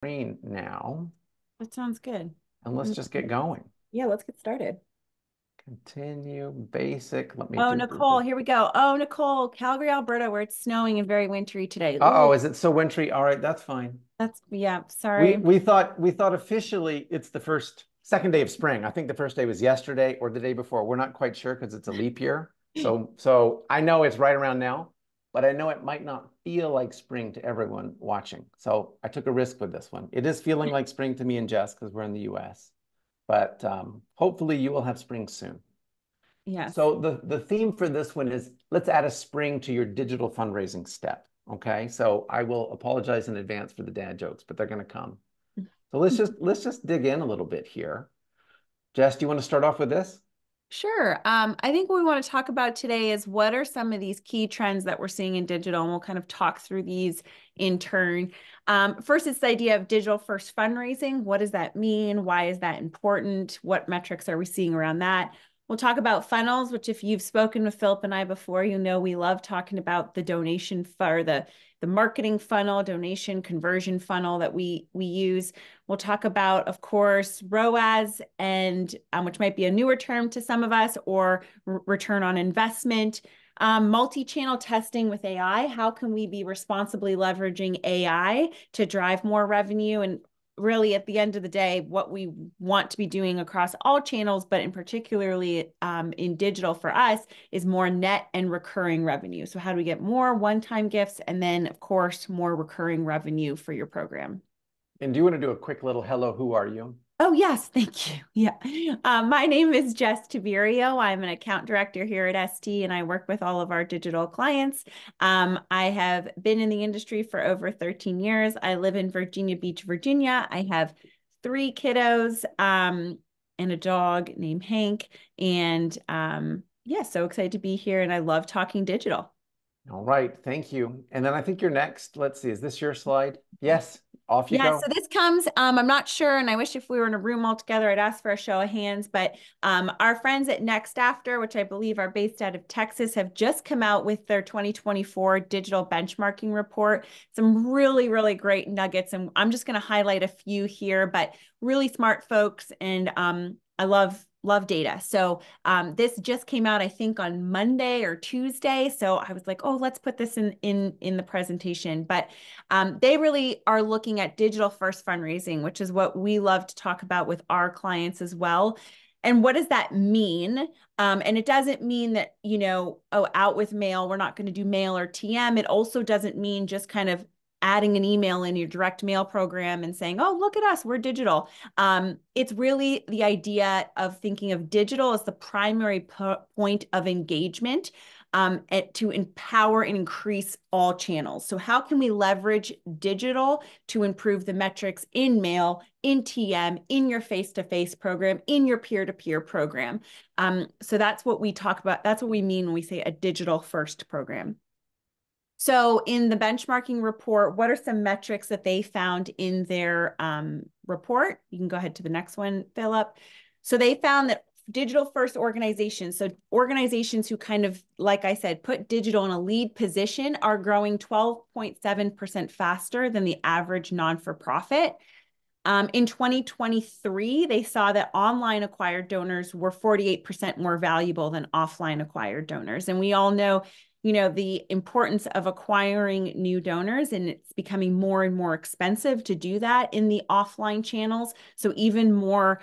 Screen now, That sounds good. and let's just get going. Yeah, let's get started. Continue basic. Let me Oh, do Nicole, Google. here we go. Oh, Nicole, Calgary, Alberta, where it's snowing and very wintry today. Ooh, Uh-oh, is it so wintry? All right, that's fine. yeah, We sorry. we thought officially it's the second day of spring. I think the first day was yesterday or the day before. We're not quite sure because it's a leap year. So I know it's right around now, but I know it might not feel like spring to everyone watching. So I took a risk with this one. It is feeling like spring to me and Jess because we're in the US, but hopefully you will have spring soon. Yes. So the theme for this one is let's add a spring to your digital fundraising step. Okay. So I will apologize in advance for the dad jokes, but they're going to come. So let's just dig in a little bit here. Jess, do you want to start off with this? Sure. I think what we want to talk about today is what are some of these key trends that we're seeing in digital, and we'll kind of talk through these in turn. First, it's the idea of digital first fundraising. What does that mean? Why is that important? What metrics are we seeing around that? We'll talk about funnels, which if you've spoken with Phillip and I before, you know we love talking about the donation for the marketing funnel, donation conversion funnel that we use. We'll talk about, of course, ROAS, and which might be a newer term to some of us, or return on investment. Multi-channel testing with AI. How can we be responsibly leveraging AI to drive more revenue? And really, at the end of the day, what we want to be doing across all channels, but in particularly in digital for us, is more net and recurring revenue. So how do we get more one-time gifts, and then, of course, more recurring revenue for your program? And do you want to do a quick little hello, who are you? Oh, yes, thank you. Yeah. My name is Jess Tiberio. I'm an account director here at ST, and I work with all of our digital clients. I have been in the industry for over 13 years. I live in Virginia Beach, Virginia. I have three kiddos and a dog named Hank. And yeah, so excited to be here, and I love talking digital. All right, thank you. And then I think you're next. Let's see, is this your slide? Yes, off you Yeah, so go. this comes, I'm not sure, and I wish if we were in a room all together, I'd ask for a show of hands, but our friends at Next After, which I believe are based out of Texas, have just come out with their 2024 digital benchmarking report. Some really, really great nuggets, and I'm just going to highlight a few here, but really smart folks, and I love data. So this just came out, I think, on Monday or Tuesday. So I was like, oh, let's put this in the presentation. But they really are looking at digital first fundraising, which is what we love to talk about with our clients as well. And what does that mean? And it doesn't mean that, oh, out with mail, we're not going to do mail or TM. It also doesn't mean just kind of adding an email in your direct mail program and saying, oh, look at us, we're digital. It's really the idea of thinking of digital as the primary point of engagement, to empower and increase all channels. So how can we leverage digital to improve the metrics in mail, in TM, in your face-to-face program, in your peer-to-peer program? So that's what we talk about. That's what we mean when we say a digital first program. So in the benchmarking report, what are some metrics that they found in their report? You can go ahead to the next one, Phillip. So they found that digital first organizations, so organizations who kind of, like I said, put digital in a lead position, are growing 12.7% faster than the average non-for-profit. In 2023, they saw that online acquired donors were 48% more valuable than offline acquired donors. And we all know, the importance of acquiring new donors, and it's becoming more and more expensive to do that in the offline channels. So even more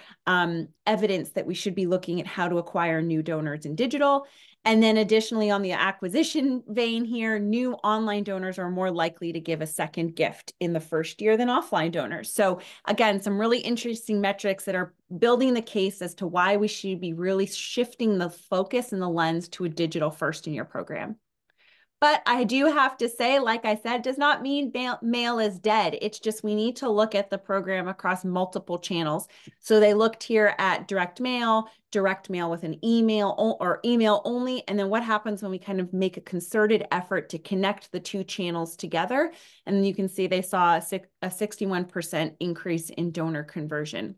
evidence that we should be looking at how to acquire new donors in digital. And then additionally, on the acquisition vein here, new online donors are more likely to give a second gift in the first year than offline donors. So again, some really interesting metrics that are building the case as to why we should be really shifting the focus and the lens to a digital first in your program. But I do have to say, like I said, does not mean mail is dead. It's just we need to look at the program across multiple channels. So they looked here at direct mail with an email or email only, and then what happens when we kind of make a concerted effort to connect the two channels together. And you can see they saw a 61% increase in donor conversion.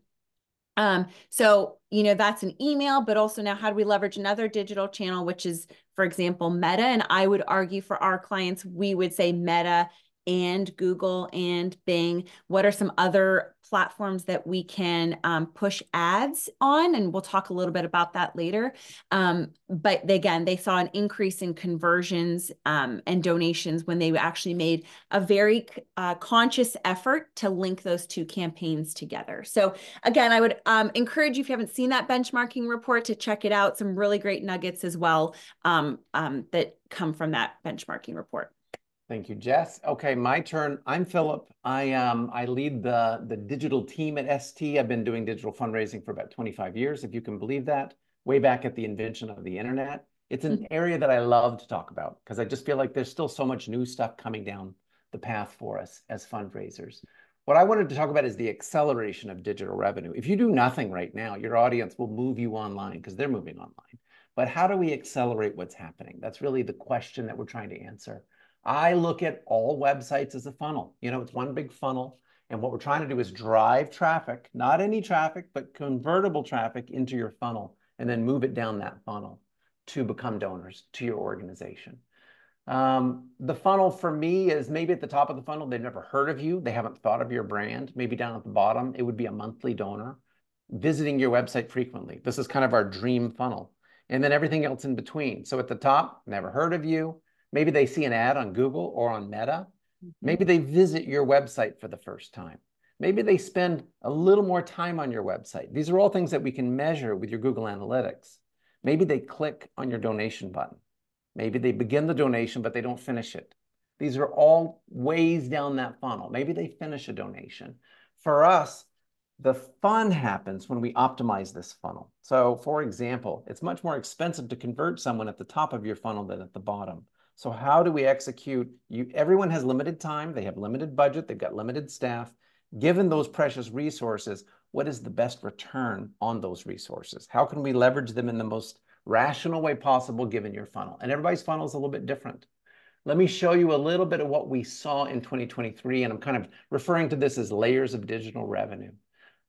So, that's an email, but also now how do we leverage another digital channel, which is, for example, Meta? And I would argue for our clients, we would say Meta and Google and Bing? What are some other platforms that we can push ads on? And we'll talk a little bit about that later. But again, they saw an increase in conversions and donations when they actually made a very conscious effort to link those two campaigns together. So again, I would encourage you, if you haven't seen that benchmarking report, to check it out. Some really great nuggets as well that come from that benchmarking report. Thank you, Jess. Okay, my turn. I'm Phillip. I lead the digital team at ST. I've been doing digital fundraising for about 25 years, if you can believe that, way back at the invention of the internet. It's an area that I love to talk about because I just feel like there's still so much new stuff coming down the path for us as fundraisers. What I wanted to talk about is the acceleration of digital revenue. If you do nothing right now, your audience will move you online because they're moving online. But how do we accelerate what's happening? That's really the question that we're trying to answer. I look at all websites as a funnel. You know, it's one big funnel. And what we're trying to do is drive traffic, not any traffic, but convertible traffic into your funnel, and then move it down that funnel to become donors to your organization. The funnel for me is maybe at the top of the funnel, they've never heard of you. They haven't thought of your brand. Maybe down at the bottom, it would be a monthly donor visiting your website frequently. This is kind of our dream funnel. And then everything else in between. So at the top, never heard of you. Maybe they see an ad on Google or on Meta. Maybe they visit your website for the first time. Maybe they spend a little more time on your website. These are all things that we can measure with your Google Analytics. Maybe they click on your donation button. Maybe they begin the donation, but they don't finish it. These are all ways down that funnel. Maybe they finish a donation. For us, the fun happens when we optimize this funnel. So for example, it's much more expensive to convert someone at the top of your funnel than at the bottom. So how do we execute? Everyone has limited time. They have limited budget. They've got limited staff. Given those precious resources, what is the best return on those resources? How can we leverage them in the most rational way possible given your funnel? And everybody's funnel is a little bit different. Let me show you a little bit of what we saw in 2023, and I'm kind of referring to this as layers of digital revenue.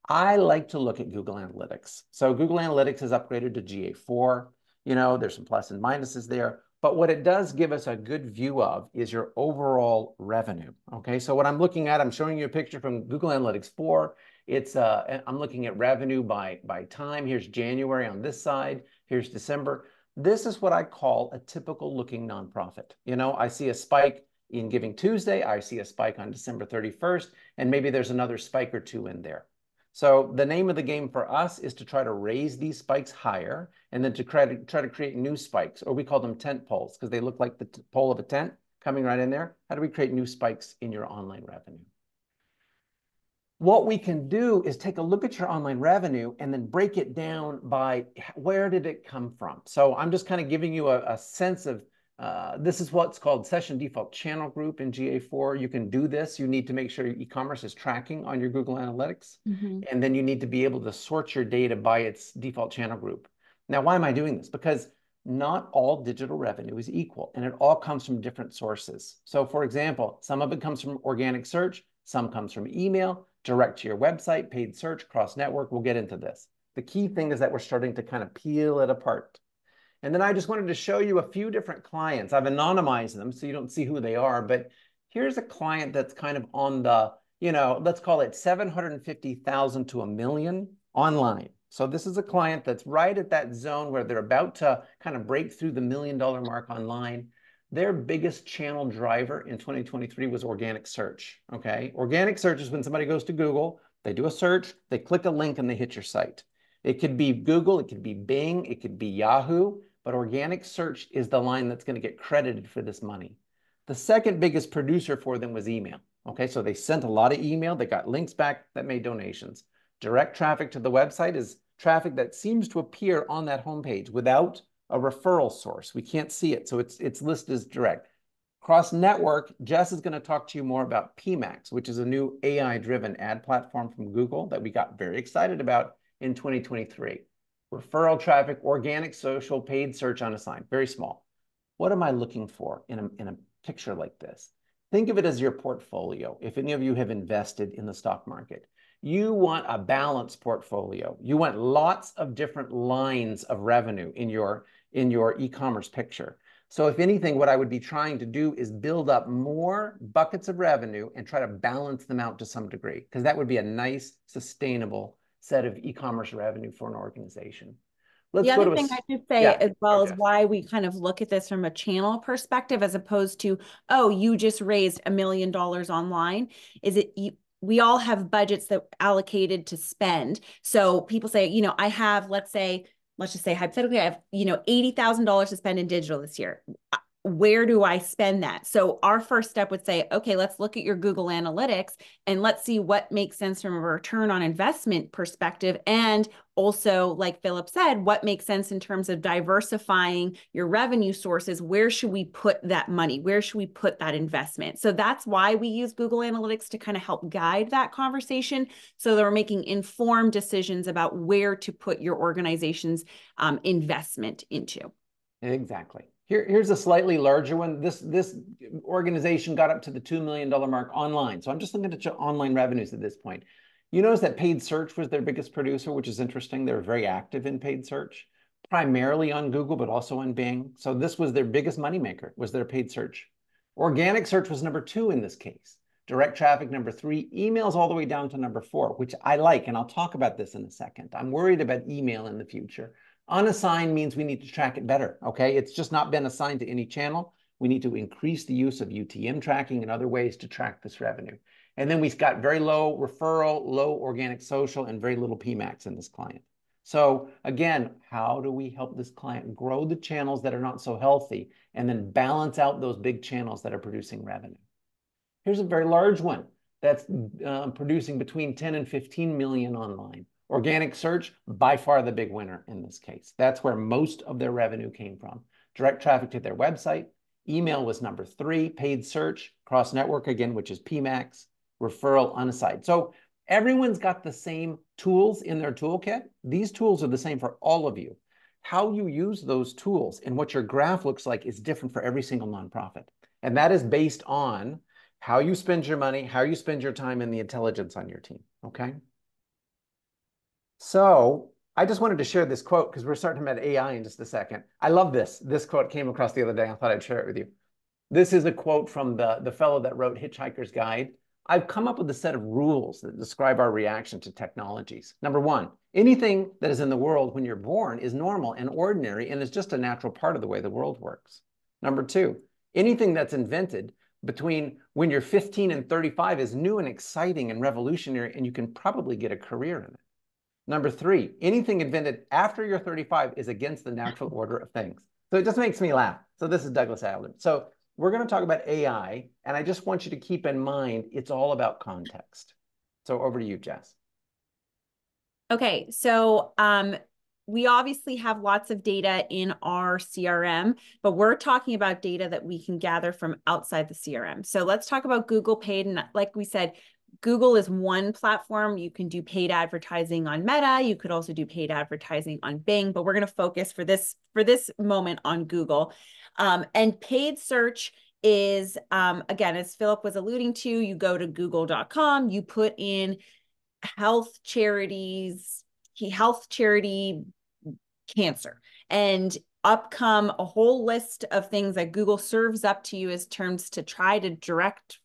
I like to look at Google Analytics. So Google Analytics is upgraded to GA4. You know, there's some plus and minuses there. But what it does give us a good view of is your overall revenue. Okay, so what I'm looking at, I'm showing you a picture from Google Analytics 4. It's I'm looking at revenue by time. Here's January on this side. Here's December. This is what I call a typical looking nonprofit. You know, I see a spike in Giving Tuesday. I see a spike on December 31st, and maybe there's another spike or two in there. So the name of the game for us is to try to raise these spikes higher and then to try to create new spikes, or we call them tent poles because they look like the pole of a tent coming right in there. How do we create new spikes in your online revenue? What we can do is take a look at your online revenue and then break it down by where did it come from. So I'm just kind of giving you a sense of this is what's called Session Default Channel Group in GA4. You can do this. You need to make sure your e-commerce is tracking on your Google Analytics. And then you need to be able to sort your data by its default channel group. Now, why am I doing this? Because not all digital revenue is equal, and it all comes from different sources. So for example, some of it comes from organic search, some comes from email, direct to your website, paid search, cross-network. We'll get into this. The key thing is that we're starting to kind of peel it apart. And then I just wanted to show you a few different clients. I've anonymized them so you don't see who they are, but here's a client that's kind of on the, you know, let's call it 750,000 to $1 million online. So this is a client that's right at that zone where they're about to kind of break through the $1 million mark online. Their biggest channel driver in 2023 was organic search, okay? Organic search is when somebody goes to Google, they do a search, they click a link and they hit your site. It could be Google, it could be Bing, it could be Yahoo, but organic search is the line that's going to get credited for this money. The second biggest producer for them was email. Okay, so they sent a lot of email, they got links back that made donations. Direct traffic to the website is traffic that seems to appear on that homepage without a referral source. We can't see it, so it's listed as direct. Cross-network, Jess is going to talk to you more about PMax, which is a new AI-driven ad platform from Google that we got very excited about in 2023. Referral traffic, organic, social, paid search unassigned, very small. What am I looking for in a picture like this? Think of it as your portfolio. If any of you have invested in the stock market, you want a balanced portfolio. You want lots of different lines of revenue in your e-commerce picture. So if anything, what I would be trying to do is build up more buckets of revenue and try to balance them out to some degree, because that would be a nice, sustainable set of e-commerce revenue for an organization. Let's The go other to a, thing I should say yeah, as well is Jess. why we kind of look at this from a channel perspective as opposed to, oh, you just raised $1 million online. Is it we all have budgets that allocated to spend. So people say, you know, I have, let's just say hypothetically, I have, you know, $80,000 to spend in digital this year. Where do I spend that? So our first step would say, okay, let's look at your Google Analytics and let's see what makes sense from a return on investment perspective. And also, like Phillip said, what makes sense in terms of diversifying your revenue sources? Where should we put that money? Where should we put that investment? So that's why we use Google Analytics to kind of help guide that conversation so that we're making informed decisions about where to put your organization's investment into. Exactly. Here's a slightly larger one. This organization got up to the $2 million mark online. So I'm just looking at online revenues at this point. You notice that paid search was their biggest producer, which is interesting. They're very active in paid search, primarily on Google, but also on Bing. So this was their biggest moneymaker, was their paid search. Organic search was number 2 in this case. Direct traffic, number 3. Emails all the way down to number 4, which I like, and I'll talk about this in a second. I'm worried about email in the future. Unassigned means we need to track it better, okay? It's just not been assigned to any channel. We need to increase the use of UTM tracking and other ways to track this revenue. And then we've got very low referral, low organic social, and very little PMAX in this client. So again, how do we help this client grow the channels that are not so healthy and then balance out those big channels that are producing revenue? Here's a very large one that's producing between 10 and 15 million online. Organic search, by far the big winner in this case. That's where most of their revenue came from. Direct traffic to their website. Email was number 3. Paid search, cross-network again, which is PMAX. Referral, unassigned. So everyone's got the same tools in their toolkit. These tools are the same for all of you. How you use those tools and what your graph looks like is different for every single nonprofit. And that is based on how you spend your money, how you spend your time, and the intelligence on your team, okay? So I just wanted to share this quote because we're starting about AI in just a second. I love this. This quote came across the other day. I thought I'd share it with you. This is a quote from the fellow that wrote Hitchhiker's Guide. I've come up with a set of rules that describe our reaction to technologies. Number 1, anything that is in the world when you're born is normal and ordinary and is just a natural part of the way the world works. Number 2, anything that's invented between when you're 15 and 35 is new and exciting and revolutionary, and you can probably get a career in it. Number 3, anything invented after you're 35 is against the natural order of things. So it just makes me laugh. So this is Douglas Adams. So we're going to talk about AI, and I just want you to keep in mind it's all about context. So over to you, Jess. Okay, so we obviously have lots of data in our CRM, but we're talking about data that we can gather from outside the CRM. So let's talk about Google Paid. And like we said, Google is one platform. You can do paid advertising on Meta. You could also do paid advertising on Bing, but we're going to focus for this moment on Google. And paid search is, again, as Phillip was alluding to, you go to google.com, you put in health charity cancer, and up come a whole list of things that Google serves up to you as terms to try to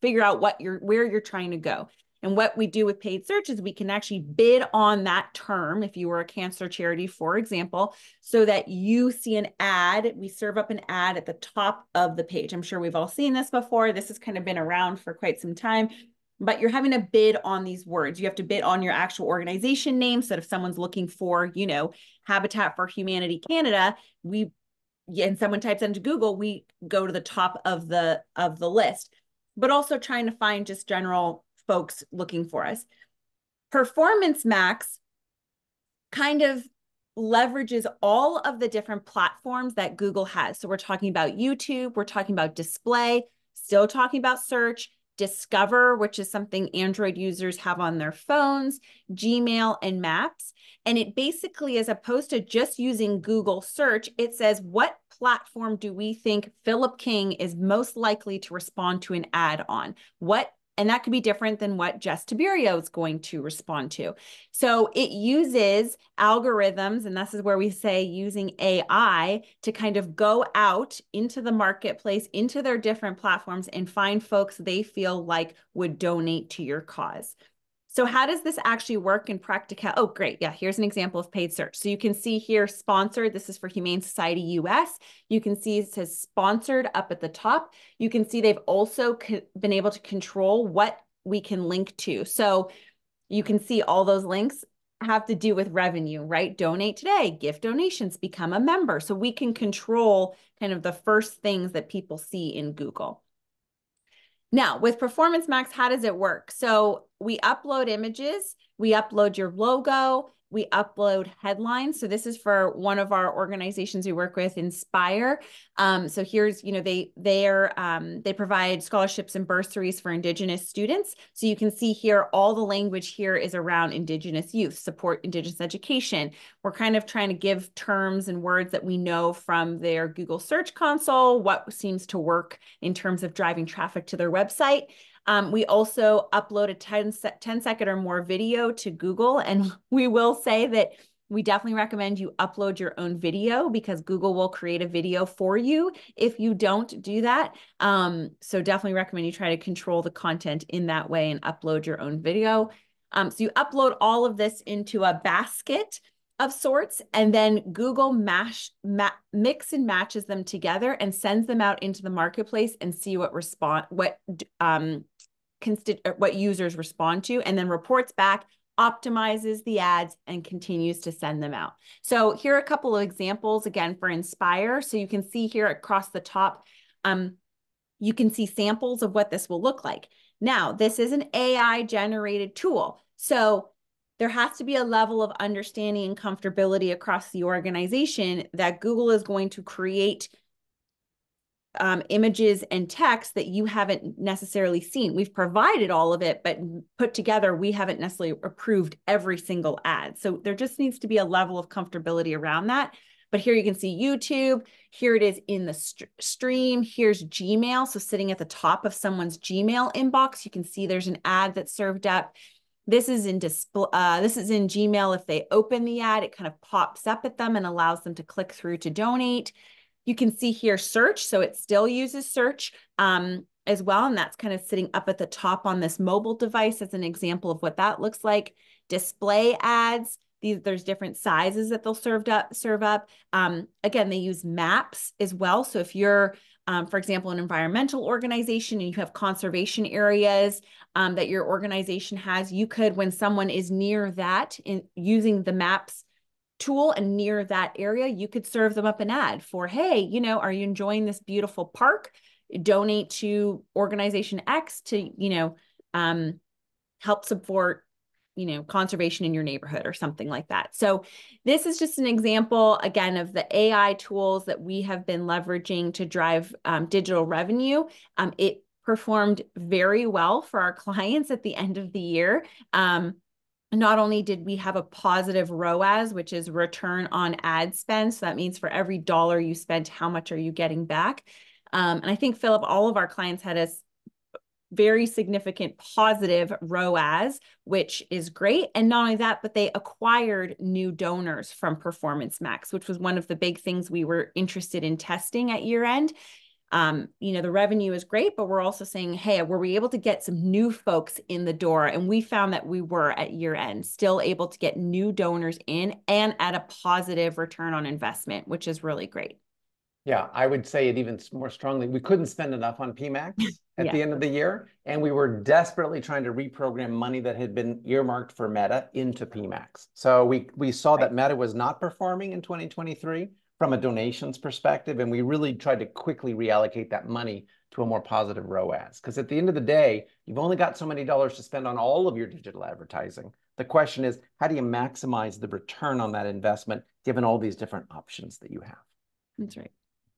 figure out where you're trying to go. And what we do with paid search is we can actually bid on that term, if you were a cancer charity, for example, so that you see an ad. We serve up an ad at the top of the page. I'm sure we've all seen this before. This has kind of been around for quite some time, but you're having to bid on these words. You have to bid on your actual organization name, so that if someone's looking for, you know, Habitat for Humanity Canada, and someone types into Google, we go to the top of the list, but also trying to find just general folks looking for us. Performance Max kind of leverages all of the different platforms that Google has. So we're talking about YouTube, we're talking about display, still talking about search, Discover, which is something Android users have on their phones, Gmail, and Maps. And it basically, as opposed to just using Google search, it says, what platform do we think Phillip King is most likely to respond to an ad on? What And that could be different than what Jess Tiberio is going to respond to. So it uses algorithms, and this is where we say using AI to kind of go out into the marketplace, into their different platforms, and find folks they feel like would donate to your cause. So how does this actually work in practical? Oh, great. Yeah, here's an example of paid search. So you can see here sponsored. This is for Humane Society US. You can see it says sponsored up at the top. You can see they've also been able to control what we can link to. So you can see all those links have to do with revenue, right? Donate today, gift donations, become a member. So we can control kind of the first things that people see in Google. Now, with Performance Max, how does it work? So we upload images, we upload your logo, we upload headlines. So this is for one of our organizations we work with, Inspire. So here's, they provide scholarships and bursaries for Indigenous students. So you can see here, all the language here is around Indigenous youth, support Indigenous education. We're kind of trying to give terms and words that we know from their Google Search Console, what seems to work in terms of driving traffic to their website. We also upload a 10-second or more video to Google, and we will say that we definitely recommend you upload your own video because Google will create a video for you if you don't do that. So definitely recommend you try to control the content in that way and upload your own video. So you upload all of this into a basket of sorts, and then Google mix and matches them together and sends them out into the marketplace and see what users respond to, and then reports back, optimizes the ads, and continues to send them out. So here are a couple of examples, again, for Inspire. So you can see here across the top, you can see samples of what this will look like. Now, this is an AI-generated tool. So there has to be a level of understanding and comfortability across the organization that Google is going to create images and text that you haven't necessarily seen. We've provided all of it, but put together, we haven't necessarily approved every single ad. So there just needs to be a level of comfortability around that. But here you can see YouTube. Here it is in the stream. Here's Gmail. So sitting at the top of someone's Gmail inbox, you can see there's an ad that's served up. This is in Gmail. If they open the ad, it kind of pops up at them and allows them to click through to donate. You can see here search. So it still uses search as well. And that's kind of sitting up at the top on this mobile device as an example of what that looks like. Display ads. There's different sizes that they'll serve up. Again, they use maps as well. So if you're, for example, an environmental organization and you have conservation areas that your organization has, you could, when someone is near that, in using the maps tool and near that area, you could serve them up an ad for, hey, are you enjoying this beautiful park? Donate to organization X to, help support, conservation in your neighborhood or something like that. So this is just an example, again, of the AI tools that we have been leveraging to drive digital revenue. It performed very well for our clients at the end of the year. Not only did we have a positive ROAS, which is return on ad spend. So that means for every dollar you spent, how much are you getting back? And I think, Phillip, all of our clients had a very significant positive ROAS, which is great. And not only that, but they acquired new donors from Performance Max, which was one of the big things we were interested in testing at year end. The revenue is great, but we're also saying, hey, were we able to get some new folks in the door? And we found that we were at year end, still able to get new donors in and at a positive return on investment, which is really great. Yeah, I would say it even more strongly. We couldn't spend enough on PMAX at the end of the year, and we were desperately trying to reprogram money that had been earmarked for Meta into PMAX. So we saw that Meta was not performing in 2023 from a donations perspective, and we really tried to quickly reallocate that money to a more positive ROAS. Because at the end of the day, you've only got so many dollars to spend on all of your digital advertising. The question is, how do you maximize the return on that investment given all these different options that you have? That's right.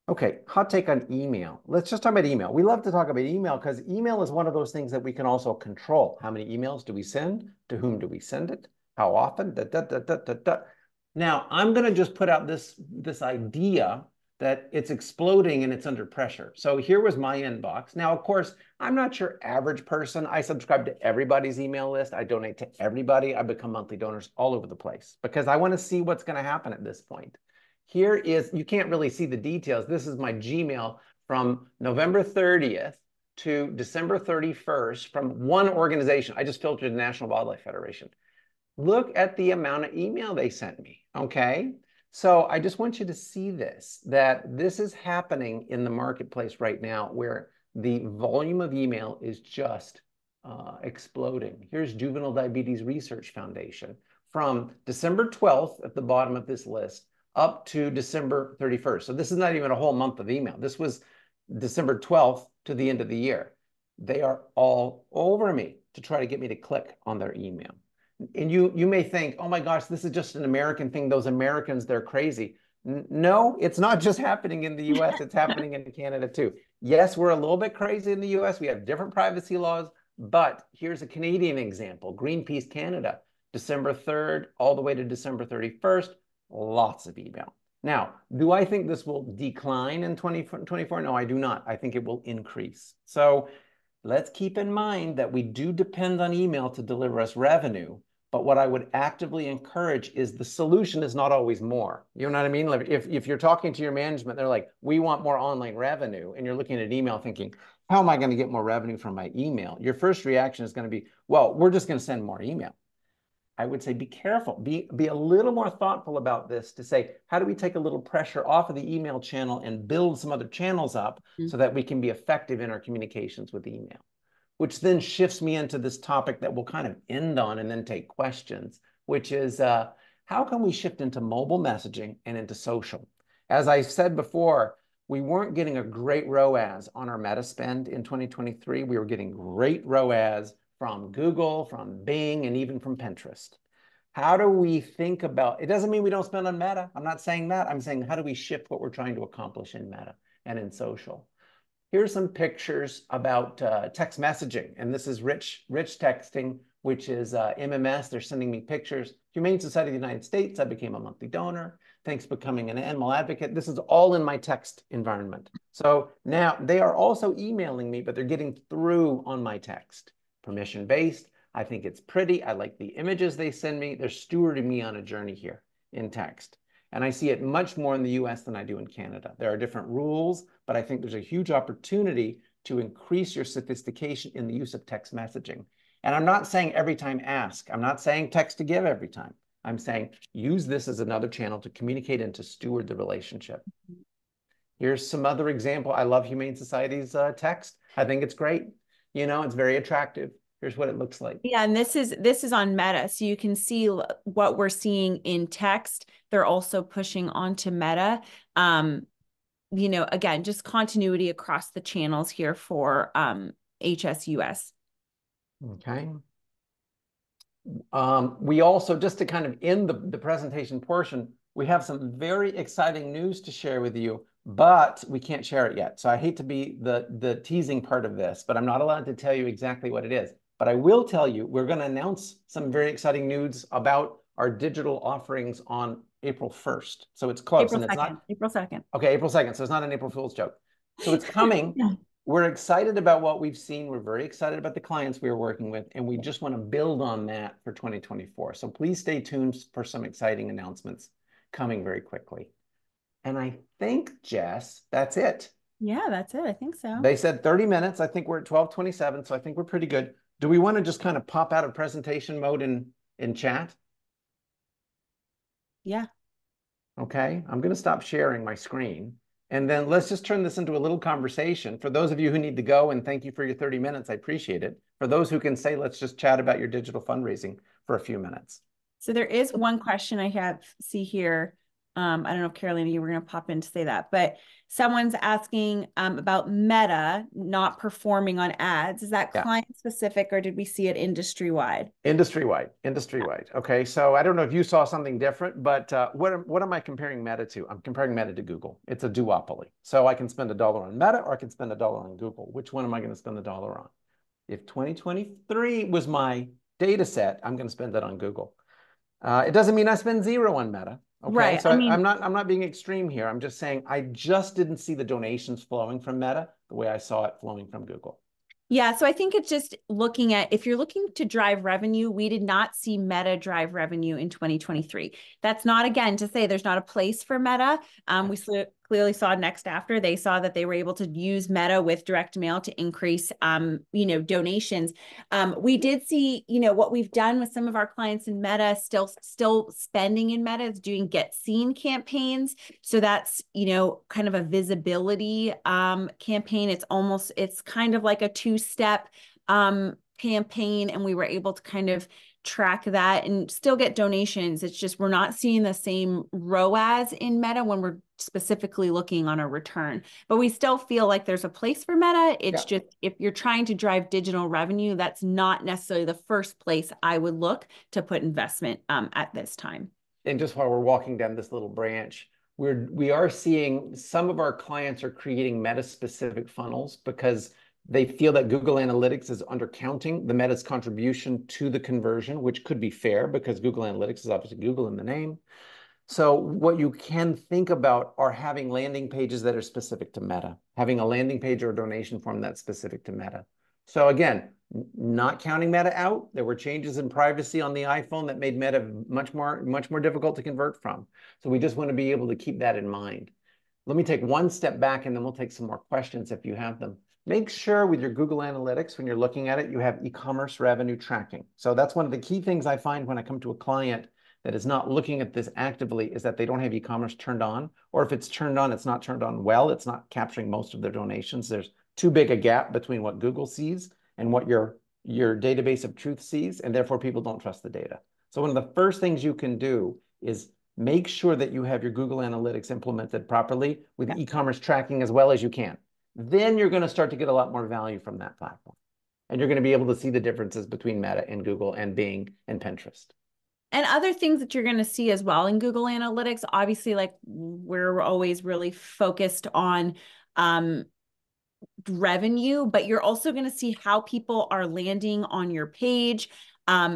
Okay, hot take on email. Let's just talk about email. We love to talk about email because email is one of those things that we can also control. How many emails do we send? To whom do we send it? How often? Now, I'm going to just put out this idea that it's exploding and it's under pressure. So here was my inbox. Now, of course, I'm not your average person. I subscribe to everybody's email list. I donate to everybody. I become monthly donors all over the place because I want to see what's going to happen at this point. Here is, you can't really see the details. This is my Gmail from November 30th to December 31st from one organization. I just filtered the National Wildlife Federation. Look at the amount of email they sent me, okay? So I just want you to see this, that this is happening in the marketplace right now where the volume of email is just exploding. Here's Juvenile Diabetes Research Foundation from December 12th at the bottom of this list up to December 31st. So this is not even a whole month of email. This was December 12th to the end of the year. They are all over me to try to get me to click on their email. And you may think, oh my gosh, this is just an American thing. Those Americans, they're crazy. No, it's not just happening in the US, it's happening in Canada too. Yes, we're a little bit crazy in the US. We have different privacy laws, but here's a Canadian example. Greenpeace Canada, December 3rd, all the way to December 31st, lots of email. Now, do I think this will decline in 2024? No, I do not. I think it will increase. So let's keep in mind that we do depend on email to deliver us revenue. But what I would actively encourage is the solution is not always more. You know what I mean? If you're talking to your management, they're like, we want more online revenue. And you're looking at email thinking, how am I going to get more revenue from my email? Your first reaction is going to be, well, we're just going to send more email. I would say be careful, be a little more thoughtful about this to say, how do we take a little pressure off of the email channel and build some other channels up so that we can be effective in our communications with email? Which then shifts me into this topic that we'll kind of end on and then take questions, which is how can we shift into mobile messaging and into social? As I said before, we weren't getting a great ROAS on our meta spend in 2023. We were getting great ROAS from Google, from Bing, and even from Pinterest. How do we think about, it doesn't mean we don't spend on meta. I'm not saying that. I'm saying how do we shift what we're trying to accomplish in meta and in social? Here's some pictures about text messaging. And this is rich texting, which is MMS. They're sending me pictures. Humane Society of the United States, I became a monthly donor. Thanks for becoming an animal advocate. This is all in my text environment. So now they are also emailing me, but they're getting through on my text. Permission-based. I think it's pretty. I like the images they send me. They're stewarding me on a journey here in text. And I see it much more in the US than I do in Canada. There are different rules, but I think there's a huge opportunity to increase your sophistication in the use of text messaging. And I'm not saying every time ask. I'm not saying text to give every time. I'm saying use this as another channel to communicate and to steward the relationship. Here's some other example. I love Humane Society's text. I think it's great. You know, it's very attractive. Here's what it looks like. Yeah, and this is on Meta, so you can see what we're seeing in text. They're also pushing onto Meta. You know, again, just continuity across the channels here for HSUS. Okay. We also, just to kind of end the presentation portion, we have some very exciting news to share with you, but we can't share it yet. So I hate to be the teasing part of this, but I'm not allowed to tell you exactly what it is. But I will tell you, we're going to announce some very exciting news about our digital offerings on April 1st. So it's close. April and 2nd. It's not April 2nd. Okay, April 2nd. So it's not an April Fool's joke. So it's coming. Yeah. We're excited about what we've seen. We're very excited about the clients we are working with, and we just want to build on that for 2024. So please stay tuned for some exciting announcements coming very quickly. And I think, Jess, that's it. Yeah, that's it. I think so. They said 30 minutes. I think we're at 12:27, so I think we're pretty good. Do we want to just kind of pop out of presentation mode in chat? Yeah. Okay, I'm going to stop sharing my screen. And then let's just turn this into a little conversation. For those of you who need to go, and thank you for your 30 minutes, I appreciate it. For those who can say, let's just chat about your digital fundraising for a few minutes. So there is one question I see here. I don't know if Carolina, you were going to pop in to say that, but someone's asking about Meta not performing on ads. Is that client specific or did we see it industry wide? Industry wide. Okay, so I don't know if you saw something different, but what am I comparing Meta to? I'm comparing Meta to Google. It's a duopoly. So I can spend $1 on Meta or I can spend $1 on Google. Which one am I going to spend $1 on? If 2023 was my data set, I'm going to spend that on Google. It doesn't mean I spend 0 on Meta. Okay, Right. so I mean, I'm not being extreme here. I'm just saying I just didn't see the donations flowing from Meta the way I saw it flowing from Google. yeah, so I think it's just looking at if you're looking to drive revenue, we did not see Meta drive revenue in 2023. That's not, again, to say there's not a place for Meta. We clearly saw next after they saw that they were able to use Meta with direct mail to increase, donations. We did see, what we've done with some of our clients in Meta, still spending in Meta is doing get seen campaigns. So that's, kind of a visibility campaign. It's kind of like a two-step campaign, and we were able to kind of track that and still get donations. It's just we're not seeing the same ROAS in Meta when we're specifically looking on a return. But we still feel like there's a place for Meta. It's Yeah. just if you're trying to drive digital revenue, that's not necessarily the first place I would look to put investment at this time. And just while we're walking down this little branch, we are seeing some of our clients are creating meta-specific funnels because they feel that Google Analytics is undercounting the Meta's contribution to the conversion, which could be fair because Google Analytics is obviously Google in the name. So what you can think about are having landing pages that are specific to Meta, having a landing page or a donation form that's specific to Meta. So again, not counting Meta out, there were changes in privacy on the iPhone that made Meta much more difficult to convert from. So we just want to be able to keep that in mind. Let me take one step back and then we'll take some more questions if you have them. Make sure with your Google Analytics, when you're looking at it, you have e-commerce revenue tracking. So that's one of the key things I find when I come to a client that is not looking at this actively is that they don't have e-commerce turned on, or if it's turned on, it's not turned on well. It's not capturing most of their donations. There's too big a gap between what Google sees and what your database of truth sees, and therefore people don't trust the data. So one of the first things you can do is make sure that you have your Google Analytics implemented properly with e-commerce tracking as well as you can. Then you're going to start to get a lot more value from that platform. And you're going to be able to see the differences between Meta and Google and Bing and Pinterest. And other things that you're going to see as well in Google Analytics, obviously, like we're always really focused on revenue, but you're also going to see how people are landing on your page,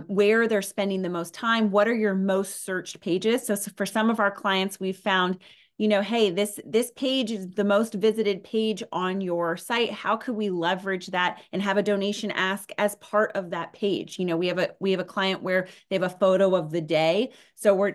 where they're spending the most time, what are your most searched pages. So for some of our clients, we've found, hey, this page is the most visited page on your site. How could we leverage that and have a donation ask as part of that page? We have a client where they have a photo of the day. So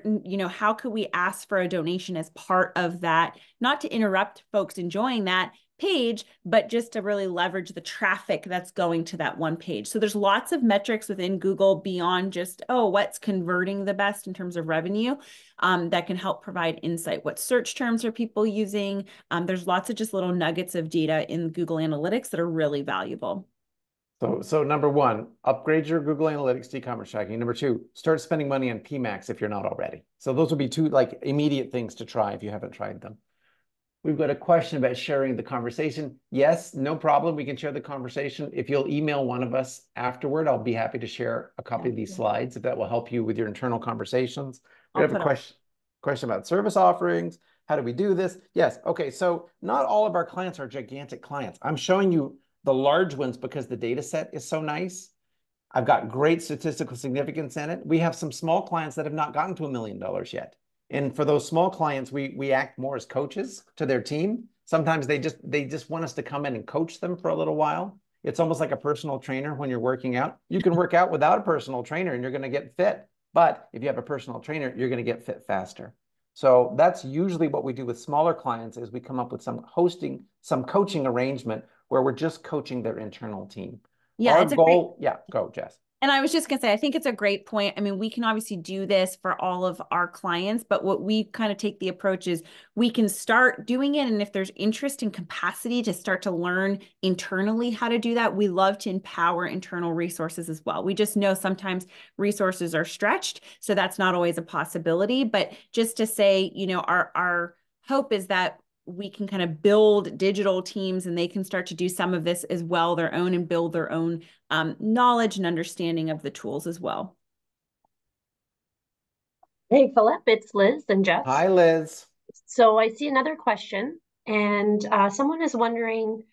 how could we ask for a donation as part of that? Not to interrupt folks enjoying that page, but just to really leverage the traffic that's going to that one page. So there's lots of metrics within Google beyond just, what's converting the best in terms of revenue, that can help provide insight. What search terms are people using? There's lots of just little nuggets of data in Google Analytics that are really valuable. So number one, upgrade your Google Analytics to e-commerce tracking. Number two, start spending money on PMAX if you're not already. So those would be two like immediate things to try if you haven't tried them. We've got a question about sharing the conversation. Yes, no problem. We can share the conversation. If you'll email one of us afterward, I'll be happy to share a copy of these slides if that will help you with your internal conversations. We have a question about service offerings. How do we do this? Yes. Okay. So not all of our clients are gigantic clients. I'm showing you the large ones because the data set is so nice. I've got great statistical significance in it. We have some small clients that have not gotten to $1 million yet. And for those small clients, we act more as coaches to their team. Sometimes they just want us to come in and coach them for a little while. It's almost like a personal trainer when you're working out. You can work out without a personal trainer and you're going to get fit. But if you have a personal trainer, you're going to get fit faster. So that's usually what we do with smaller clients is we come up with some coaching arrangement where we're just coaching their internal team. Yeah, Our goal, yeah, go, Jess. And I was just going to say, I think it's a great point. I mean, we can obviously do this for all of our clients, but what we kind of take the approach is we can start doing it. And if there's interest and capacity to start to learn internally how to do that, we love to empower internal resources as well. We just know sometimes resources are stretched, so that's not always a possibility. But just to say, our hope is that we can kind of build digital teams and they can start to do some of this as well, their own, and build their own knowledge and understanding of the tools as well. Hey, Phillip, it's Liz and Jess. Hi, Liz. So I see another question, and someone is wondering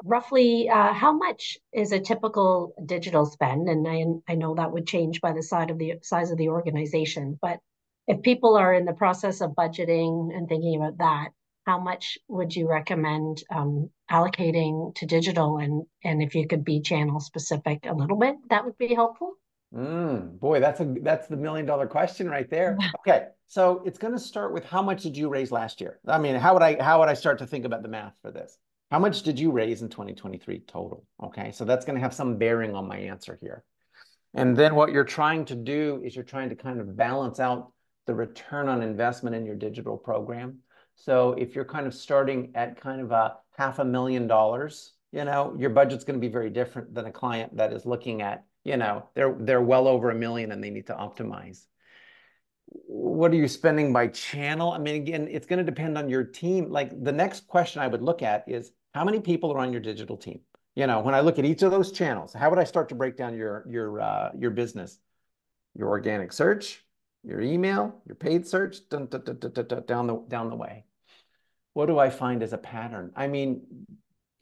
roughly how much is a typical digital spend? And I know that would change by the size of the organization, but if people are in the process of budgeting and thinking about that, how much would you recommend allocating to digital? And if you could be channel specific a little bit, that would be helpful. Boy, that's the $1 million question right there. Okay, so it's going to start with how much did you raise last year? I mean, how would I start to think about the math for this? How much did you raise in 2023 total? Okay, so that's going to have some bearing on my answer here. And then what you're trying to do is you're trying to kind of balance out the return on investment in your digital program. So if you're kind of starting at kind of a $500,000, your budget's going to be very different than a client that is looking at, they're well over $1 million and they need to optimize. What are you spending by channel? I mean, again, it's going to depend on your team. Like the next question I would look at is how many people are on your digital team? When I look at each of those channels, how would I start to break down your business? Your organic search, your email, your paid search, down the way. What do I find as a pattern? I mean,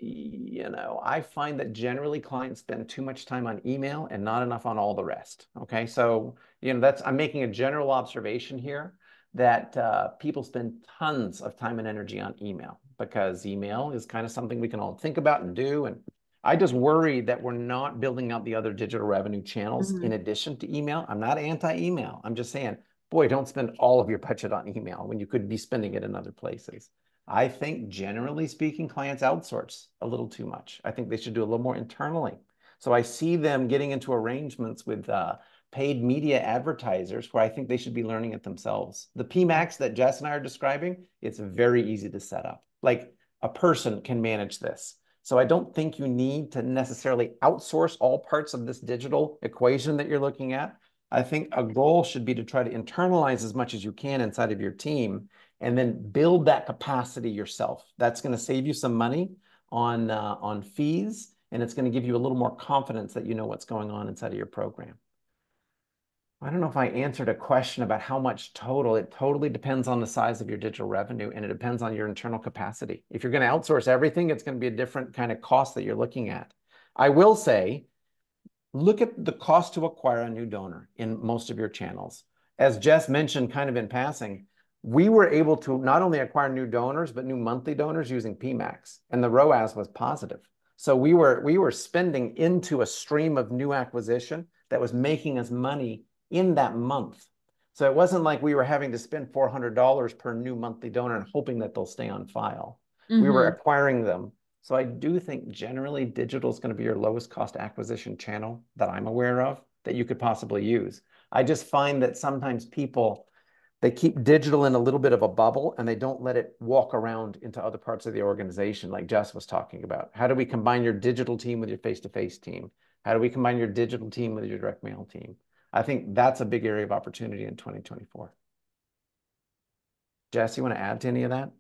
I find that generally clients spend too much time on email and not enough on all the rest. Okay, so I'm making a general observation here that people spend tons of time and energy on email because email is kind of something we can all think about and do. And I just worry that we're not building out the other digital revenue channels in addition to email. I'm not anti-email. I'm just saying, boy, don't spend all of your budget on email when you could be spending it in other places. I think generally speaking, clients outsource a little too much. I think they should do a little more internally. So I see them getting into arrangements with paid media advertisers where I think they should be learning it themselves. The PMAX that Jess and I are describing, it's very easy to set up. Like a person can manage this. So I don't think you need to necessarily outsource all parts of this digital equation that you're looking at. I think a goal should be to try to internalize as much as you can inside of your team and then build that capacity yourself. That's going to save you some money on fees, and it's going to give you a little more confidence that you know what's going on inside of your program. I don't know if I answered a question about how much total. It totally depends on the size of your digital revenue, and it depends on your internal capacity. If you're going to outsource everything, it's going to be a different kind of cost that you're looking at. I will say, look at the cost to acquire a new donor in most of your channels. As Jess mentioned kind of in passing, we were able to not only acquire new donors, but new monthly donors using PMAX, and the ROAS was positive. So we were spending into a stream of new acquisition that was making us money in that month. So it wasn't like we were having to spend $400 per new monthly donor and hoping that they'll stay on file. We were acquiring them. So I do think generally digital is going to be your lowest cost acquisition channel that I'm aware of that you could possibly use. I just find that sometimes people, they keep digital in a little bit of a bubble and they don't let it walk around into other parts of the organization like Jess was talking about. How do we combine your digital team with your face-to-face team? How do we combine your digital team with your direct mail team? I think that's a big area of opportunity in 2024. Jess, you want to add to any of that?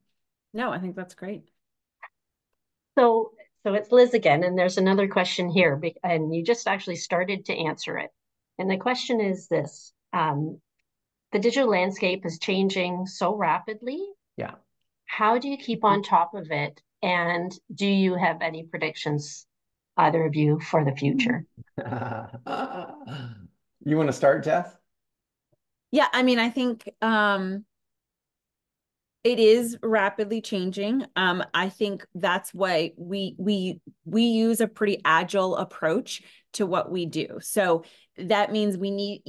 No, I think that's great. So it's Liz again, and there's another question here, and you just actually started to answer it. And the question is this: the digital landscape is changing so rapidly. Yeah. How do you keep on top of it? And do you have any predictions, either of you, for the future? You want to start, Jess? Yeah, I mean, I think it is rapidly changing. I think that's why we use a pretty agile approach to what we do. So that means we need,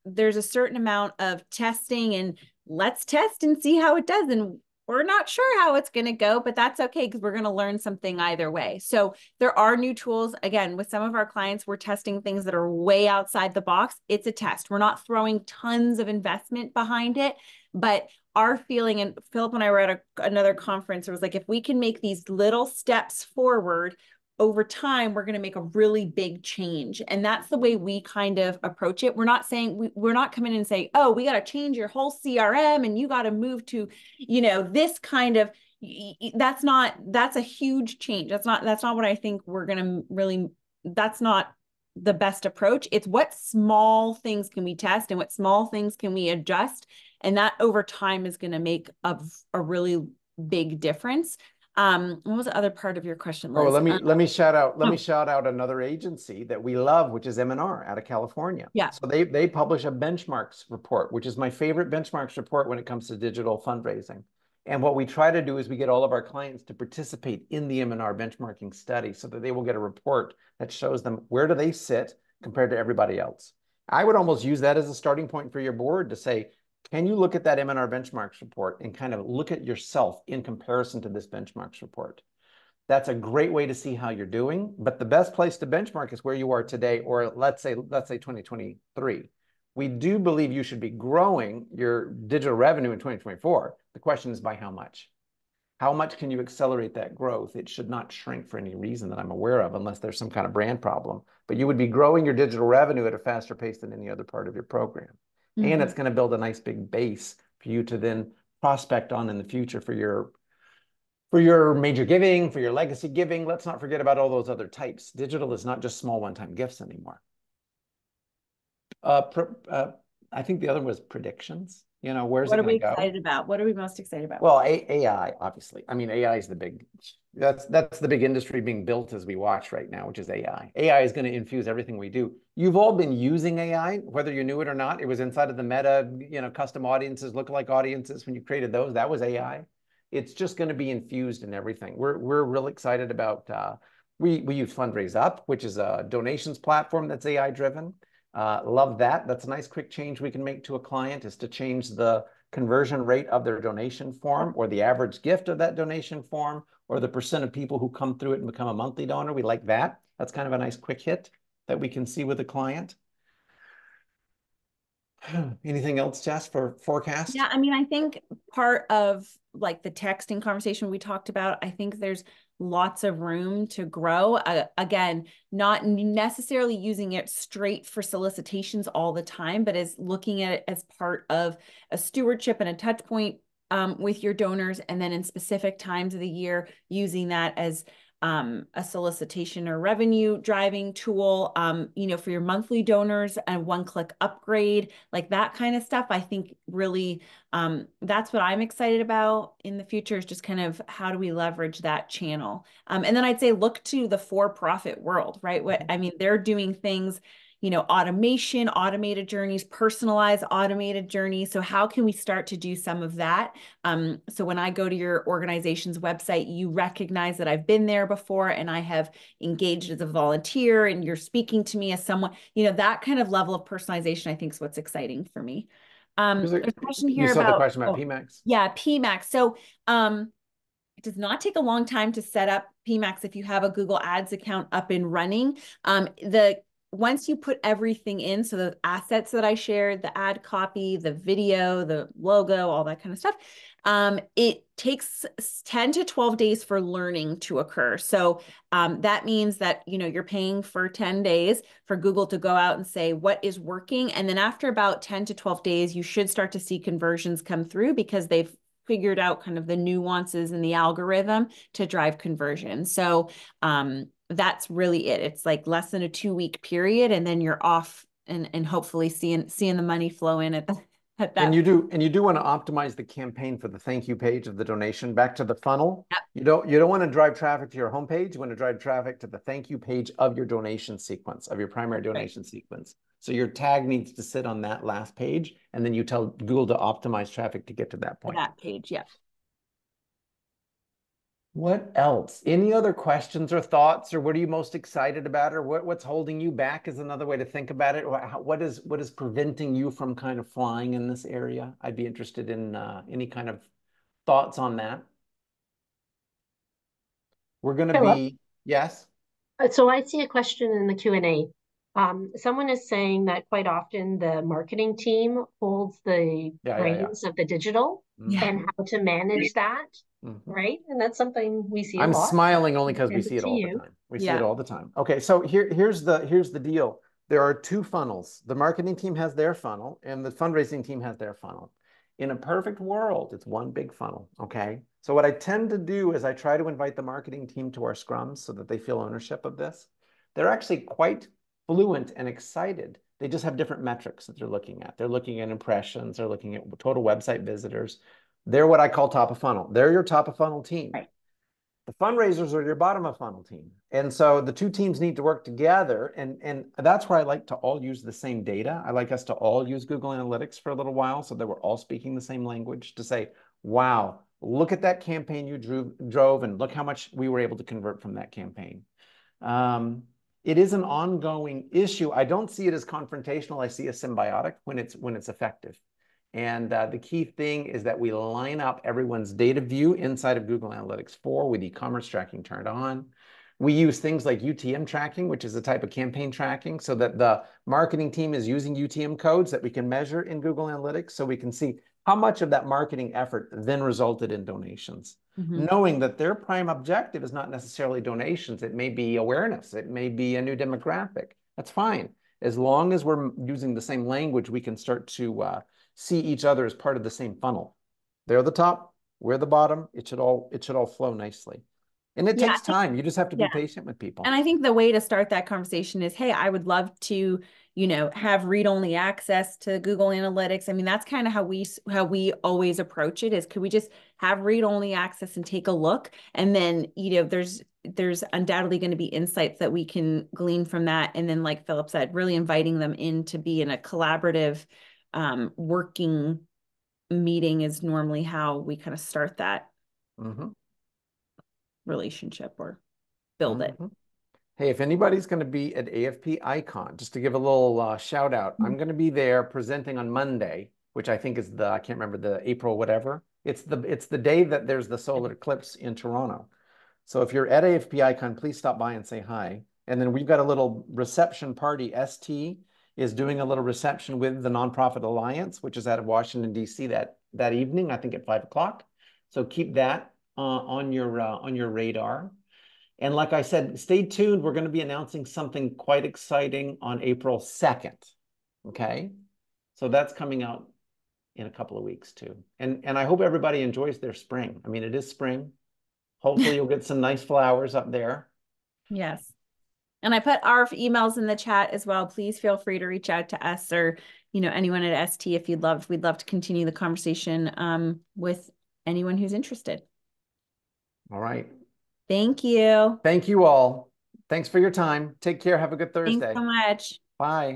there's a certain amount of testing and let's test and see how it does. And we're not sure how it's going to go, but that's okay because we're going to learn something either way. So there are new tools. Again, with some of our clients, we're testing things that are way outside the box. It's a test. We're not throwing tons of investment behind it, but our feeling, and Phillip and I were at another conference, it was like, if we can make these little steps forward over time, we're going to make a really big change. And that's the way we kind of approach it. We're not saying, we're not coming in and saying, oh, we got to change your whole CRM and you got to move to, this kind of, that's a huge change. That's not what I think we're going to really, that's not the best approach. It's what small things can we test and what small things can we adjust. And that over time is going to make a really big difference. What was the other part of your question, Oh, Liz? let me shout out another agency that we love, which is M&R out of California. Yeah. So they publish a benchmarks report, which is my favorite benchmarks report when it comes to digital fundraising. And what we try to do is we get all of our clients to participate in the M&R benchmarking study so that they will get a report that shows them where do they sit compared to everybody else. I would almost use that as a starting point for your board to say, can you look at that M&R benchmarks report and kind of look at yourself in comparison to this benchmarks report? That's a great way to see how you're doing. But the best place to benchmark is where you are today, or let's say 2023. We do believe you should be growing your digital revenue in 2024. The question is by how much? How much can you accelerate that growth? It should not shrink for any reason that I'm aware of, unless there's some kind of brand problem. But you would be growing your digital revenue at a faster pace than any other part of your program. Mm-hmm. And it's going to build a nice big base for you to then prospect on in the future for your major giving, for your legacy giving. Let's not forget about all those other types. Digital is not just small one-time gifts anymore. I think the other was predictions. You know, where's it going to go? What are we excited about? What are we most excited about? Well, AI, obviously. I mean, AI is the big, that's the big industry being built as we watch right now, which is AI. AI is going to infuse everything we do. You've all been using AI, whether you knew it or not. It was inside of the Meta, you know, custom audiences, lookalike audiences. When you created those, that was AI. It's just going to be infused in everything. We're real excited about, we use Fundraise Up, which is a donations platform that's AI driven. Love that. That's a nice quick change we can make to a client, is to change the conversion rate of their donation form, or the average gift of that donation form, or the percent of people who come through it and become a monthly donor. We like that. That's kind of a nice quick hit that we can see with a client. Anything else, Jess, for forecast? Yeah, I mean, I think part of like the texting conversation we talked about, I think there's lots of room to grow. Again, not necessarily using it straight for solicitations all the time, but as looking at it as part of a stewardship and a touch point with your donors, and then in specific times of the year, using that as a solicitation or revenue driving tool, you know, for your monthly donors, and one-click upgrade, like that kind of stuff. I think really that's what I'm excited about in the future, is just kind of how do we leverage that channel. And then I'd say look to the for-profit world, right? What I mean, they're doing things, you know, automation, automated journeys, personalized automated journeys. So how can we start to do some of that? So when I go to your organization's website, you recognize that I've been there before and I have engaged as a volunteer, and you're speaking to me as someone, you know, that kind of level of personalization, I think, is what's exciting for me. There's a question here about, the question about PMAX. Yeah, PMAX. So it does not take a long time to set up PMAX if you have a Google Ads account up and running. Once you put everything in, so the assets that I shared, the ad copy, the video, the logo, all that kind of stuff, it takes 10 to 12 days for learning to occur. So that means that, you know, you're paying for 10 days for Google to go out and say what is working. And then after about 10 to 12 days, you should start to see conversions come through, because they've figured out kind of the nuances in the algorithm to drive conversion. So that's really it. It's like less than a 2-week period, and then you're off and hopefully seeing the money flow in at that. And you do want to optimize the campaign for the thank you page of the donation back to the funnel. Yep. You don't want to drive traffic to your homepage. You want to drive traffic to the thank you page of your donation sequence, of your primary donation sequence. So your tag needs to sit on that last page, and then you tell Google to optimize traffic to get to that point. That page, yeah. What else? Any other questions or thoughts, or what are you most excited about, or what's holding you back is another way to think about it. What is preventing you from kind of flying in this area? I'd be interested in any kind of thoughts on that. We're going to be, yes? So I see a question in the Q&A. Someone is saying that quite often the marketing team holds the reins of the digital and how to manage that. Right? And that's something we see a lot. I'm smiling only because we see it all the time. We see it all the time. Okay, so here's the deal. There are two funnels. The marketing team has their funnel, and the fundraising team has their funnel. In a perfect world, it's one big funnel, okay? So what I tend to do is I try to invite the marketing team to our scrums so that they feel ownership of this. They're actually quite fluent and excited. They just have different metrics that they're looking at. They're looking at impressions. They're looking at total website visitors. They're what I call top of funnel. They're your top of funnel team. Right. The fundraisers are your bottom of funnel team. And so the two teams need to work together. And that's where I like to all use the same data. I like us to all use Google Analytics for a little while so that we're all speaking the same language to say, wow, look at that campaign you drove and look how much we were able to convert from that campaign. It is an ongoing issue. I don't see it as confrontational. I see it as symbiotic when it's effective. And the key thing is that we line up everyone's data view inside of Google Analytics 4 with e-commerce tracking turned on. We use things like UTM tracking, which is a type of campaign tracking, so that the marketing team is using UTM codes that we can measure in Google Analytics so we can see how much of that marketing effort then resulted in donations. Knowing that their prime objective is not necessarily donations. It may be awareness. It may be a new demographic. That's fine. As long as we're using the same language, we can start to see each other as part of the same funnel. They're the top, we're the bottom. It should all flow nicely. And it takes time. You just have to be patient with people. And I think the way to start that conversation is, hey, I would love to, have read-only access to Google Analytics. I mean, that's kind of how we always approach it, is could we just have read-only access and take a look? And then, there's undoubtedly going to be insights that we can glean from that. And then, like Phillip said, really inviting them in to be in a collaborative working meeting is normally how we kind of start that relationship or build it. Hey, if anybody's going to be at AFP Icon, just to give a little shout out, I'm going to be there presenting on Monday, which I think is I can't remember, the April whatever. It's the day that there's the solar eclipse in Toronto. So if you're at AFP Icon, please stop by and say hi. And then we've got a little reception party. ST is doing a little reception with the Nonprofit Alliance, which is out of Washington, D.C. that evening, I think at 5 o'clock. So keep that on your radar. And like I said, stay tuned. We're going to be announcing something quite exciting on April 2nd. Okay. So that's coming out in a couple of weeks too. And I hope everybody enjoys their spring. I mean, it is spring. Hopefully you'll get some nice flowers up there. Yes. And I put our emails in the chat as well. Please feel free to reach out to us or, anyone at ST if you'd love. We'd love to continue the conversation with anyone who's interested. All right. Thank you. Thank you all. Thanks for your time. Take care. Have a good Thursday. Thanks so much. Bye.